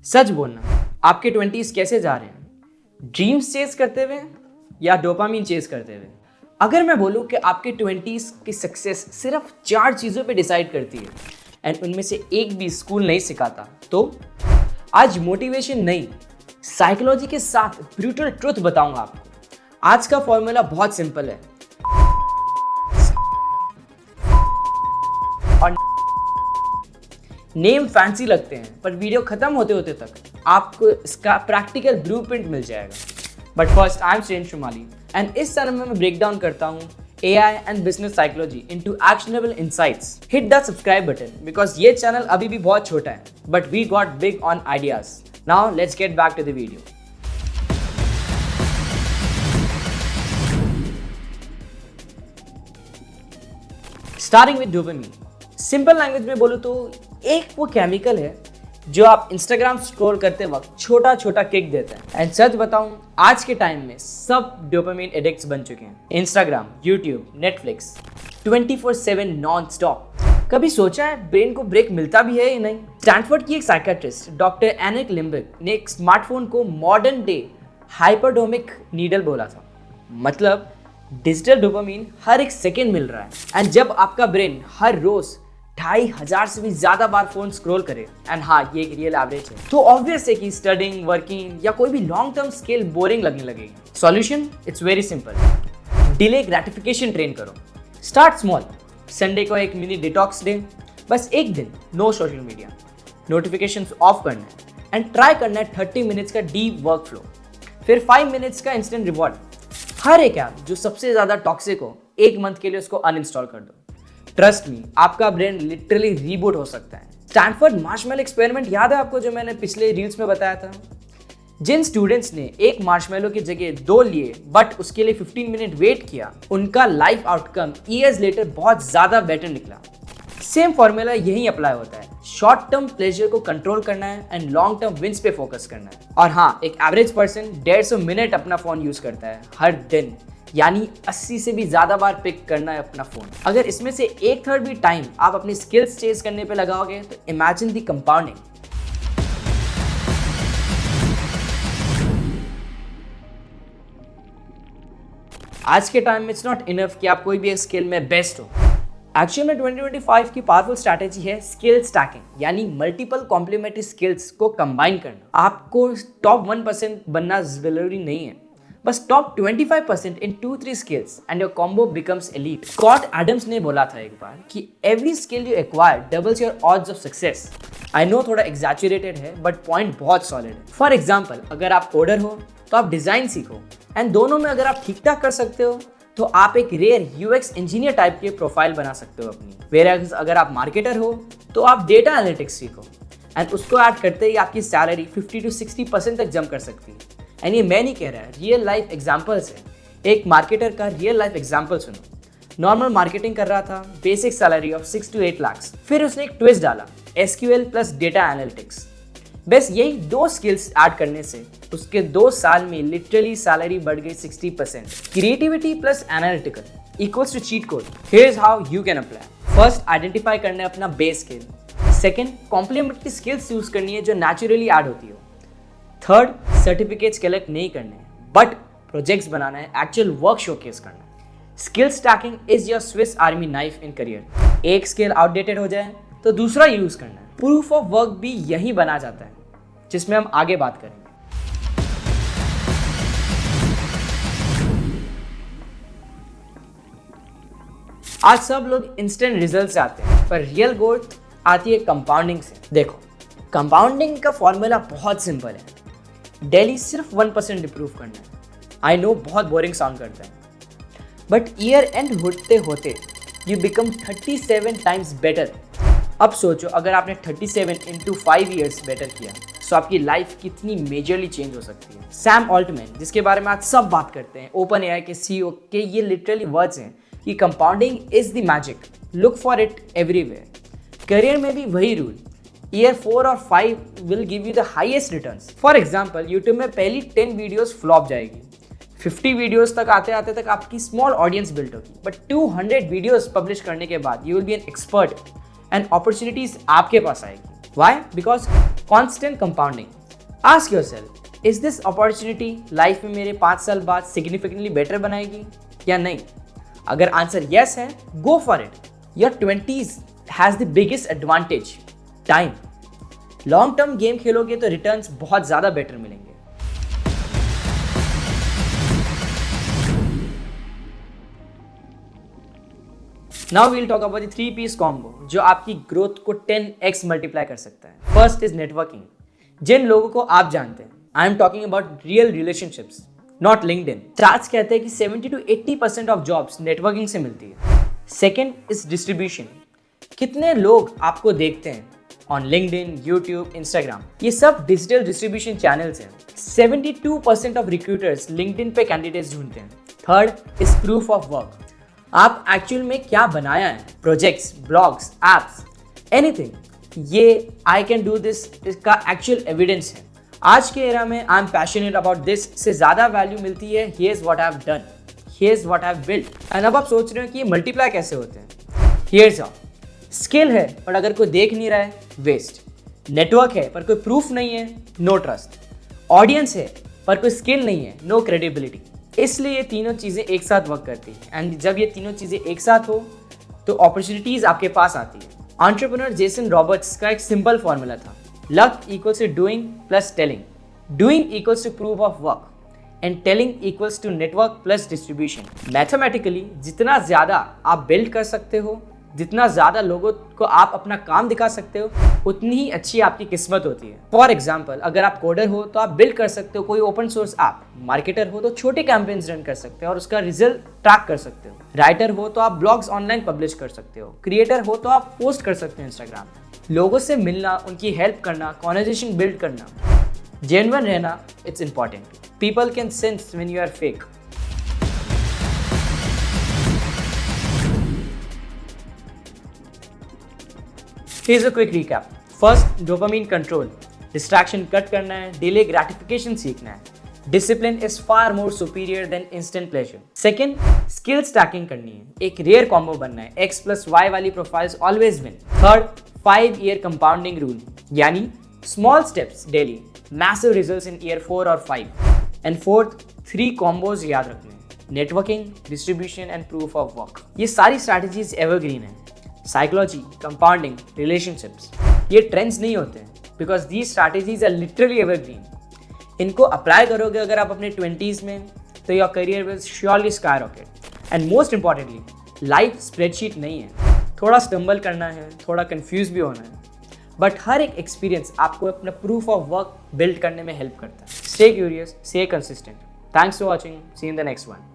सच बोलना, आपके 20s कैसे जा रहे हैं? ड्रीम्स चेस करते हुए या डोपामीन चेस करते हुए? अगर मैं बोलूं कि आपके 20s की सक्सेस सिर्फ 4 चीज़ों पे डिसाइड करती है एंड उनमें से एक भी स्कूल नहीं सिखाता, तो आज मोटिवेशन नहीं, साइकोलॉजी के साथ ब्रूटल ट्रुथ बताऊंगा आपको। आज का फॉर्मूला बहुत सिंपल है और नेम फैंसी लगते हैं, पर वीडियो खत्म होते होते तक आपको इसका प्रैक्टिकल ब्लूप्रिंट मिल जाएगा। But first, I am Shreyansh Shrimali and इस चैनल में मैं ब्रेक डाउन करता हूँ AI and business psychology into actionable insights. Hit the subscribe button because ये चैनल अभी भी बहुत छोटा है, but we got big on ideas. Now let's get back to the video. Starting with dopamine. Simple language में बोलूं तो एक वो केमिकल है जो आप इंस्टाग्राम स्क्रॉल करते वक्त छोटा छोटा किक देता है। एंड सच बताऊं, आज के टाइम में सब डोपामिन एडिक्ट्स बन चुके हैं। Instagram, YouTube, Netflix 24/7 non stop. कभी सोचा है ब्रेन को ब्रेक मिलता भी है या नहीं? स्टैनफोर्ड की एक साइकियाट्रिस्ट डॉक्टर एनिक लिम्बिक ने एक स्मार्टफोन को मॉडर्न डे हाइपरडोमिक नीडल बोला था। मतलब डिजिटल डोपामिन हर एक सेकेंड मिल रहा है। एंड जब आपका ब्रेन हर रोज 2500 से भी ज्यादा बार फोन स्क्रॉल करे, एंड हाँ, ये एक रियल एवरेज है, तो ऑब्वियस है कि स्टडिंग, वर्किंग या कोई भी लॉन्ग टर्म स्किल बोरिंग लगने लगेगी। Solution it's very simple. Delay gratification train करो। Start small. संडे को एक मिनी डिटॉक्स डे, बस एक दिन no social media, notifications off करना है एंड ट्राई करना है 30 मिनट्स का डीप वर्क फ्लो, फिर 5 मिनट्स का इंस्टेंट रिवॉर्ड। हर एक ऐप जो सबसे ज्यादा टॉक्सिक हो, एक मंथ के लिए उसको अनइंस्टॉल कर दो। ट्रस्ट मी, आपका ब्रेन लिटरली रीबूट हो सकता है। स्टैनफोर्ड मार्शमेलो एक्सपेरिमेंट याद है आपको, जो मैंने पिछले रील्स में बताया था? जिन स्टूडेंट्स ने एक मार्शमेलो की जगह 2 लिए बट उसके लिए 15 मिनट वेट किया, उनका लाइफ आउटकम ईयर्स लेटर बहुत ज्यादा बेटर निकला। सेम फॉर्मूला यही अप्लाई होता है। शॉर्ट टर्म प्लेजर को कंट्रोल करना है एंड लॉन्ग टर्म विंस पे फोकस करना है। और हाँ, एक एवरेज पर्सन 150 मिनट अपना फोन यूज करता है हर दिन, यानी 80 से भी ज्यादा बार पिक करना है अपना फोन। अगर इसमें से 1/3 भी टाइम आप अपनी स्किल्स चेज करने पे लगाओगे तो इमेजिन द कंपाउंडिंग। आज के टाइम में इट्स नॉट इनफ कि आप कोई भी एक स्किल में बेस्ट हो। एक्चुअली में 2025 की पावरफुल स्ट्रैटेजी है स्किल स्टैकिंग, यानी मल्टीपल कॉम्प्लीमेंट्री स्किल्स को कंबाइन करना। आपको टॉप 1% बनना जरूरी नहीं है, बस top 25% in 2-3 skills and your combo becomes elite. Scott Adams ने बोला था एक बार कि every skill you acquire doubles your odds of success. I know थोड़ा एग्जैचुरेटेड है, बट पॉइंट बहुत सॉलिड है। फॉर एग्जाम्पल, अगर आप कोडर हो तो आप डिजाइन सीखो, एंड दोनों में अगर आप ठीक ठाक कर सकते हो तो आप एक रेयर UX इंजीनियर टाइप के प्रोफाइल बना सकते हो अपनी। वेयर अगर आप मार्केटर हो तो आप डेटा एनालिटिक्स सीखो, एंड उसको ऐड करते ही आपकी सैलरी 50 to 60% तक जंप कर सकती है। एंड ये मैं नहीं कह रहा, रियल लाइफ एग्जाम्पल्स है। एक मार्केटर का रियल लाइफ एग्जाम्पल सुनो। नॉर्मल मार्केटिंग कर रहा था, basic salary of 6 to 8 lakhs। फिर उसने एक ट्विस्ट डाला, SQL प्लस डेटा एनालिटिक्स। बस यही 2 स्किल्स ऐड करने से उसके 2 साल में लिटरली सैलरी बढ़ गई 60%। Creativity plus analytical equals to cheat code. Here is how you can apply. First, identify करना है अपना base skill. Second, complementary skills use करनी है जो नेचुरली ऐड होती हो। थर्ड, सर्टिफिकेट्स कलेक्ट नहीं करने बट प्रोजेक्ट्स बनाना है, एक्चुअल वर्क शोकेस करना है। Skill stacking is your Swiss army knife in career. एक स्किल आउटडेटेड हो जाए तो दूसरा यूज करना है। प्रूफ ऑफ वर्क भी यही बना जाता है, जिसमें हम आगे बात करेंगे। आज सब लोग इंस्टेंट रिजल्ट से आते हैं, पर रियल ग्रोथ आती है कंपाउंडिंग से। देखो, कंपाउंडिंग का फॉर्मूला बहुत सिंपल है। डेली सिर्फ 1% इंप्रूव करना है। आई नो बहुत बोरिंग साउंड करता है, बट ईयर एंड होते होते यू बिकम 37 टाइम्स बेटर। अब सोचो, अगर आपने 37 into 5 years बेटर किया तो आपकी लाइफ कितनी मेजरली चेंज हो सकती है। सैम ऑल्टमैन, जिसके बारे में आज सब बात करते हैं, OpenAI के CEO के ये लिटरली वर्ड्स हैं कि compounding is the magic, look for it everywhere. Career में भी वही रूल, ईयर 4 और 5 will give you the highest returns. For example, YouTube में पहली 10 वीडियोस फ्लॉप जाएगी, 50 वीडियोस तक आते आते तक आपकी स्मॉल ऑडियंस बिल्ड होगी, बट 200 वीडियोस पब्लिश करने के बाद you will be an expert and opportunities आपके पास आएगी। Why? Because constant compounding. Ask yourself, is this opportunity life में मेरे 5 साल बाद significantly better बनाएगी या नहीं? अगर आंसर yes है, go for it. Your 20s has the biggest advantage, time. Long term game खेलोगे तो रिटर्न्स बहुत ज़्यादा बेटर मिलेंगे. Now we'll talk about the 3 piece combo जो आपकी ग्रोथ को 10x मल्टीप्लाई कर सकता है. First is networking. जिन लोगों को आप जानते हैं, I am talking about real relationships, not LinkedIn. Stars कहते हैं कि 70 to 80% ऑफ जॉब्स नेटवर्किंग से मिलती है. Second is distribution. कितने लोग आपको देखते हैं ऑन लिंक्डइन, यूट्यूब, इंस्टाग्राम. ये सब डिजिटल डिस्ट्रीब्यूशन चैनल्स हैं. 72% ऑफ रिक्रूटर्स लिंक्डइन पे कैंडिडेट्स ढूंढते हैं. Third is proof of work. आप एक्चुअल में क्या बनाया है, प्रोजेक्ट्स, ब्लॉग्स, एप्स, एनीथिंग. ये आई कैन डू दिस इसका एक्चुअल एविडेंस है. आज के एरा में I am passionate about this से ज़्यादा वैल्यू मिलती है here's what I have done, here's what I have built. And अब आप सोच रहे हो कि ये मल्टीप्लाई कैसे होते हैं. Here's how. स्किल है पर अगर कोई देख नहीं रहा है, वेस्ट. नेटवर्क है पर कोई प्रूफ नहीं है, नो ट्रस्ट. ऑडियंस है पर कोई स्किल नहीं है, नो क्रेडिबिलिटी. इसलिए ये तीनों चीज़ें एक साथ वर्क करती हैं. एंड जब ये तीनों चीज़ें एक साथ हो तो अपॉर्चुनिटीज़ आपके पास आती है. एंटरप्रेन्योर जेसन रॉबर्ट्स का एक सिंपल फॉर्मूला था. Luck equals to doing plus telling. Doing equals to proof of work and telling equals to network plus distribution. Mathematically जितना ज़्यादा आप बिल्ड कर सकते हो, जितना ज़्यादा लोगों को आप अपना काम दिखा सकते हो, उतनी ही अच्छी आपकी किस्मत होती है. फॉर एग्जाम्पल, अगर आप कोडर हो तो आप बिल्ड कर सकते हो कोई ओपन सोर्स ऐप. मार्केटर हो तो छोटे कैंपेन्स रन कर सकते हो और उसका रिजल्ट ट्रैक कर सकते हो. राइटर हो तो आप ब्लॉग्स ऑनलाइन पब्लिश कर सकते हो. क्रिएटर हो तो आप पोस्ट कर सकते हो इंस्टाग्राम. लोगों से मिलना, उनकी हेल्प करना, कॉन्वर्सेशन बिल्ड करना, जेन्युइन रहना, it's important. People can sense when you are fake. Here's a quick recap. First, dopamine control. Distraction cut करना है, delay gratification सीखना है. Discipline is far more superior than instant pleasure. Second, skill stacking करनी है. एक rare combo बनना है. X plus Y वाली profiles always win. Third, 5-year compounding rule. यानी small steps daily, massive results in year 4 और 5. And fourth, 3 combos याद रखने हैं. Networking, distribution and proof of work. ये सारी strategies evergreen हैं. साइकोलॉजी, कंपाउंडिंग, रिलेशनशिप्स, ये ट्रेंड्स नहीं होते हैं because these strategies are literally evergreen. इनको अप्लाई करोगे अगर आप अपने 20s में तो your career will surely skyrocket. And most importantly, life spreadsheet नहीं है. थोड़ा स्टम्बल करना है, थोड़ा कंफ्यूज भी होना है, बट हर एक एक्सपीरियंस आपको अपना प्रूफ ऑफ वर्क बिल्ड करने में हेल्प करता है. Stay curious, stay consistent. Thanks for watching. See in the next one.